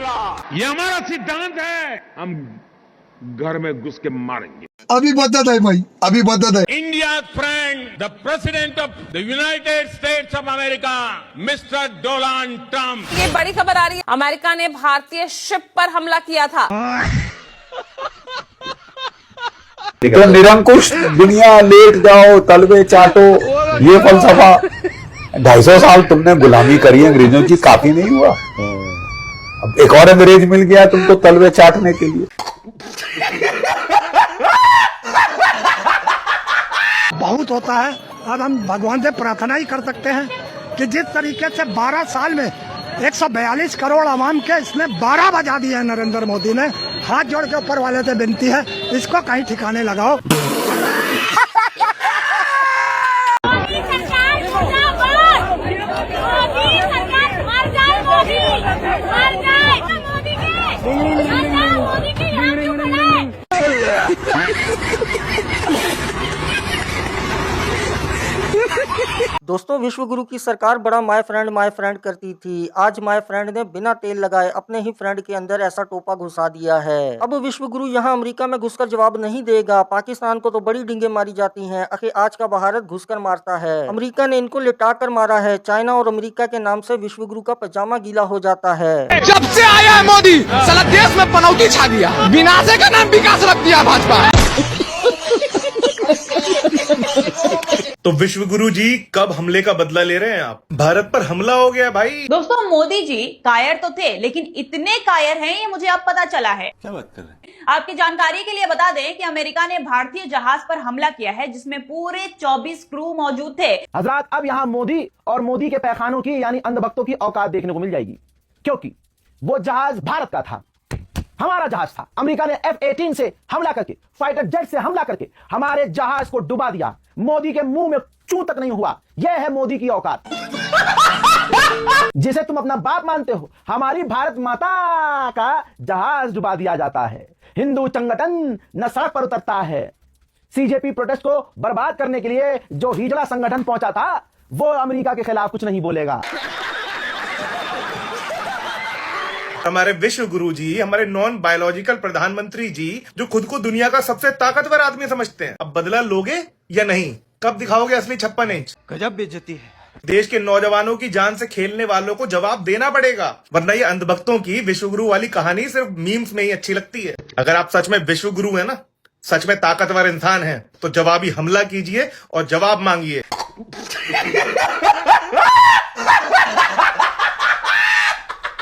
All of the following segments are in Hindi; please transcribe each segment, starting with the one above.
ये हमारा सिद्धांत है, हम घर में घुस के मारेंगे। अभी बदत है भाई, अभी बदत है। India friend the president of the United states of America mister Donald Trump. ये बड़ी खबर आ रही है, अमेरिका ने भारतीय शिप पर हमला किया था। तो निरंकुश दुनिया लेट जाओ तलवे चाटो, ये फलसफा 250 साल तुमने गुलामी करी अंग्रेजों की, काफी नहीं हुआ? अब एक और अंग्रेज मिल गया तुमको तलवे चाटने के लिए। बहुत होता है। अब हम भगवान से प्रार्थना ही कर सकते हैं कि जिस तरीके से 12 साल में 142 करोड़ आवाम के इसने 12 बजा दिए हैं नरेंद्र मोदी ने। हाथ जोड़ के ऊपर वाले से विनती है, इसको कहीं ठिकाने लगाओ। दोस्तों, विश्व गुरु की सरकार बड़ा माय फ्रेंड करती थी। आज माय फ्रेंड ने बिना तेल लगाए अपने ही फ्रेंड के अंदर ऐसा टोपा घुसा दिया है। अब विश्व गुरु यहाँ अमेरिका में घुसकर जवाब नहीं देगा। पाकिस्तान को तो बड़ी डींगे मारी जाती हैं, आखिर आज का भारत घुसकर मारता है। अमेरिका ने इनको लिटा कर मारा है। चाइना और अमेरिका के नाम से विश्व गुरु का पजामा गीला हो जाता है। जब से आया है मोदी, साला देश में पनौती छा दिया। विनाश का नाम विकास रख दिया भाजपा। तो विश्व गुरु जी कब हमले का बदला ले रहे हैं आप? भारत पर हमला हो गया भाई। दोस्तों, मोदी जी कायर तो थे, लेकिन इतने कायर हैं ये मुझे अब पता चला है। क्या बात कर रहे हैं? आपकी जानकारी के लिए बता दें कि अमेरिका ने भारतीय जहाज पर हमला किया है, जिसमें पूरे 24 क्रू मौजूद थे। हजरात, अब यहाँ मोदी और मोदी के पैखानों की यानी अंधभक्तों की औकात देखने को मिल जाएगी, क्योंकि वो जहाज भारत का था, हमारा जहाज था। अमेरिका ने F-18 से हमला करके, फाइटर जेट से हमला करके हमारे जहाज को डुबा दिया। मोदी के मुंह में चू तक नहीं हुआ। यह है मोदी की औकात, जिसे तुम अपना बाप मानते हो। हमारी भारत माता का जहाज डुबा दिया जाता है। हिंदू संगठन न सड़क पर उतरता है। सीजेपी प्रोटेस्ट को बर्बाद करने के लिए जो हिजड़ा संगठन पहुंचा था, वो अमेरिका के खिलाफ कुछ नहीं बोलेगा। हमारे विश्व गुरु जी, हमारे नॉन बायोलॉजिकल प्रधानमंत्री जी, जो खुद को दुनिया का सबसे ताकतवर आदमी समझते हैं, अब बदला लोगे या नहीं? कब दिखाओगे असली 56 इंच? गजब बेइज्जती है। देश के नौजवानों की जान से खेलने वालों को जवाब देना पड़ेगा, वरना ये अंधभक्तों की विश्व गुरु वाली कहानी सिर्फ मीम्स में ही अच्छी लगती है। अगर आप सच में विश्व गुरु है ना, सच में ताकतवर इंसान है, तो जवाबी हमला कीजिए और जवाब मांगिए।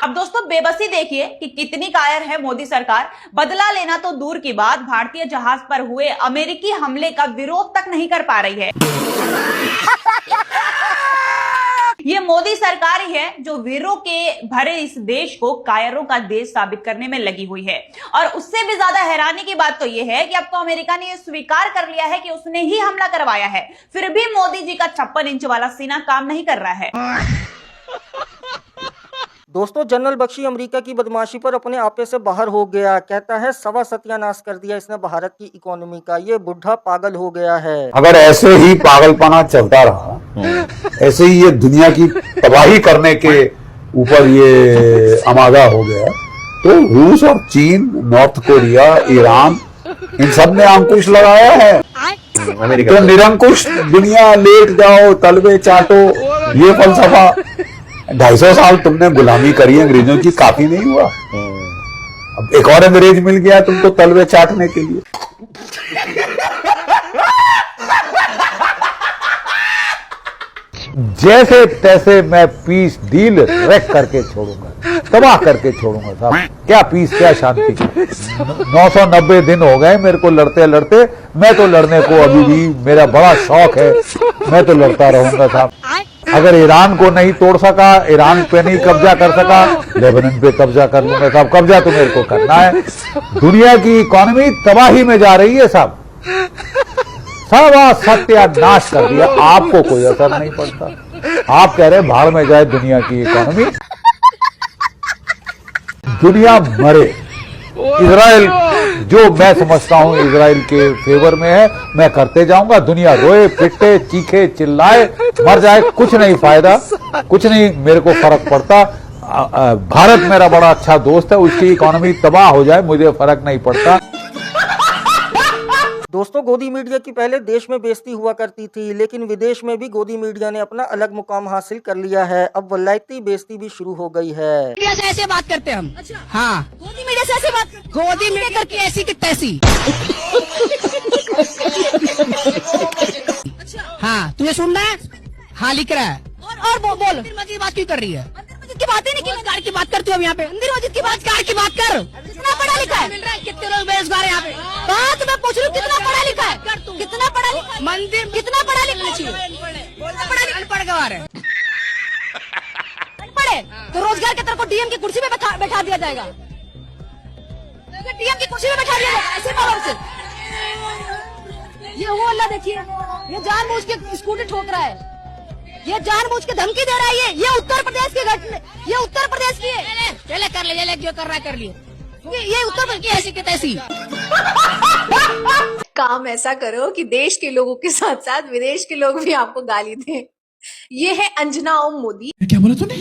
अब दोस्तों, बेबसी देखिए कि कितनी कायर है मोदी सरकार। बदला लेना तो दूर की बात, भारतीय जहाज पर हुए अमेरिकी हमले का विरोध तक नहीं कर पा रही है। ये मोदी सरकार ही है जो वीरों के भरे इस देश को कायरों का देश साबित करने में लगी हुई है। और उससे भी ज्यादा हैरानी की बात तो यह है कि अब तो अमेरिका ने यह स्वीकार कर लिया है कि उसने ही हमला करवाया है। फिर भी मोदी जी का 56 इंच वाला सीना काम नहीं कर रहा है। दोस्तों, जनरल बख्शी अमेरिका की बदमाशी पर अपने आपे से बाहर हो गया। कहता है सवा सत्यानाश कर दिया इसने भारत की इकोनॉमी का। ये बुढ़ा पागल हो गया है। अगर ऐसे ही पागलपना चलता रहा, ऐसे ही ये दुनिया की तबाही करने के ऊपर ये आमादा हो गया, तो रूस और चीन, नॉर्थ कोरिया, ईरान, इन सब ने अंकुश लगाया है। तो निरंकुश दुनिया लेट जाओ तलवे चाटो, ये फलसफा 250 साल तुमने गुलामी करी अंग्रेजों की, काफी नहीं हुआ? अब एक और अंग्रेज मिल गया तुमको तलवे चाटने के लिए। जैसे तैसे मैं पीस डील रैक करके छोड़ूंगा, तबाह करके छोड़ूंगा साहब। क्या पीस, क्या शांति। 990 दिन हो गए मेरे को लड़ते लड़ते। मैं तो लड़ने को अभी भी मेरा बड़ा शौक है, मैं तो लड़ता रहूंगा साहब। अगर ईरान को नहीं तोड़ सका, ईरान पे नहीं कब्जा कर सका, लेबनान पे कब्जा कर लूंगा साहब। कब्जा तो मेरे को करना है। दुनिया की इकोनॉमी तबाही में जा रही है साहब। सब सत्यानाश कर दिया, आपको कोई असर नहीं पड़ता। आप कह रहे भाड़ में जाए दुनिया की इकोनॉमी, दुनिया मरे। इजराइल, जो मैं समझता हूं इजराइल के फेवर में है, मैं करते जाऊंगा। दुनिया रोए पिटे चीखे चिल्लाए मर जाए, कुछ नहीं फायदा, कुछ नहीं मेरे को फर्क पड़ता। भारत मेरा बड़ा अच्छा दोस्त है, उसकी इकोनॉमी तबाह हो जाए मुझे फर्क नहीं पड़ता। दोस्तों, गोदी मीडिया की पहले देश में बेइज्जती हुआ करती थी, लेकिन विदेश में भी गोदी मीडिया ने अपना अलग मुकाम हासिल कर लिया है। अब वलायती बेइज्जती भी शुरू हो गई है। मीडिया से ऐसे बात करते हम। अच्छा। हाँ, गोदी मीडिया से ऐसे बात, गोदी मीडिया करके ऐसी की तैसी। अच्छा। हाँ, तुझे सुनना है? हाँ, लिख रहा है। और बोल मस्जिद बात क्यों कर रही है? की बात ही नहीं, बेरोजगार की बात करते हो हम यहाँ पे। मंदिर मस्जिद की बात कर। कितना पढ़ा लिखा है? मिल रहा है, कितने लोग बेरोजगार है यहाँ पे? बात मैं पूछ रही हूँ, कितना पढ़ा लिखा है? कितना पढ़ा लिखा? मंदिर कितना पढ़ा लिखा चाहिए? अनपढ़ गवार है। अनपढ़ तो रोजगार के तरफ को डीएम की कुर्सी में बैठा दिया जाएगा। डीएम की कुर्सी में बैठा दिया जाएगा ऐसे पावर से। ये वो अल्लाह देखिए, ये जानबूझ के स्कूटी ठोक रहा है, ये जानबूझ के धमकी दे रहा है। ये उत्तर प्रदेश की घटना, ये उत्तर प्रदेश की है। चले कर ले, जो कर रहा है कर लिए। ये उत्तर प्रदेश की ऐसी की तैसी। काम ऐसा करो कि देश के लोगों के साथ साथ विदेश के लोग भी आपको गाली दें। ये है अंजना ओम मोदी। क्या बोला तूने?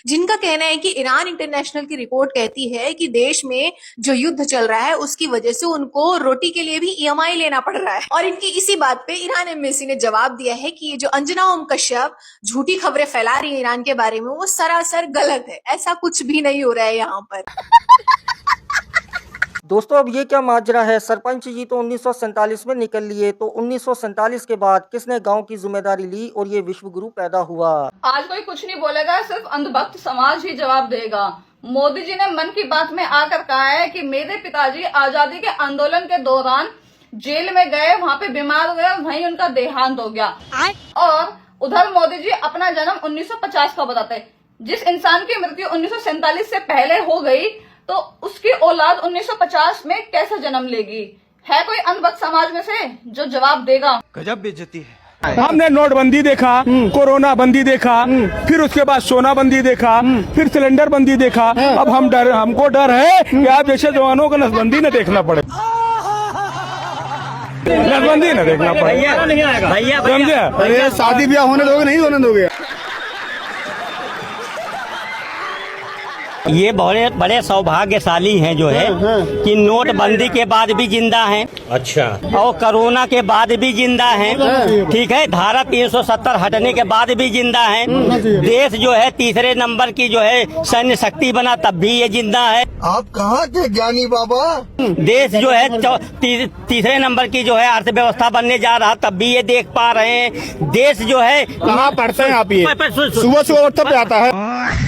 जिनका कहना है कि ईरान इंटरनेशनल की रिपोर्ट कहती है कि देश में जो युद्ध चल रहा है उसकी वजह से उनको रोटी के लिए भी ईएमआई लेना पड़ रहा है। और इनकी इसी बात पे ईरान एम्बेसी ने जवाब दिया है कि ये जो अंजना ओम कश्यप झूठी खबरें फैला रही है ईरान के बारे में, वो सरासर गलत है। ऐसा कुछ भी नहीं हो रहा है यहाँ पर। दोस्तों, अब ये क्या माजरा है? सरपंच जी तो 1947 में निकल लिए, तो 1947 के बाद किसने गांव की जिम्मेदारी ली और ये विश्व गुरु पैदा हुआ? आज कोई कुछ नहीं बोलेगा, सिर्फ अंधभक्त समाज ही जवाब देगा। मोदी जी ने मन की बात में आकर कहा है कि मेरे पिताजी आजादी के आंदोलन के दौरान जेल में गए, वहाँ पे बीमार हुए, वहीं उनका देहांत हो गया। और उधर मोदी जी अपना जन्म 1950 का बताते हैं। जिस इंसान की मृत्यु 1947 से पहले हो गई तो उसकी औलाद 1950 में कैसे जन्म लेगी? है कोई अंधभक्त समाज में से जो जवाब देगा? गजब बेइज्जती है। हमने नोटबंदी देखा, कोरोना बंदी देखा, फिर उसके बाद सोना बंदी देखा, फिर सिलेंडर बंदी देखा। अब हमको डर है कि आप जैसे जवानों को नसबंदी न देखना पड़े, नसबंदी न देखना पड़े। समझे? शादी ब्याह होने दोगे नहीं होने दोगे? ये बड़े सौभाग्यशाली हैं जो है कि नोटबंदी के बाद भी जिंदा हैं। अच्छा। और कोरोना के बाद भी जिंदा हैं। ठीक है, धारा 370 हटने के बाद भी जिंदा हैं। देश जो है तीसरे नंबर की जो है सैन्य शक्ति बना, तब भी ये जिंदा है। आप कहाँ के ज्ञानी बाबा? देश जो है तीसरे नंबर की जो है अर्थव्यवस्था बनने जा रहा, तब भी ये देख पा रहे हैं। देश जो है कहाँ पढ़ते हैं आप? ये सुबह उठते पे आता है।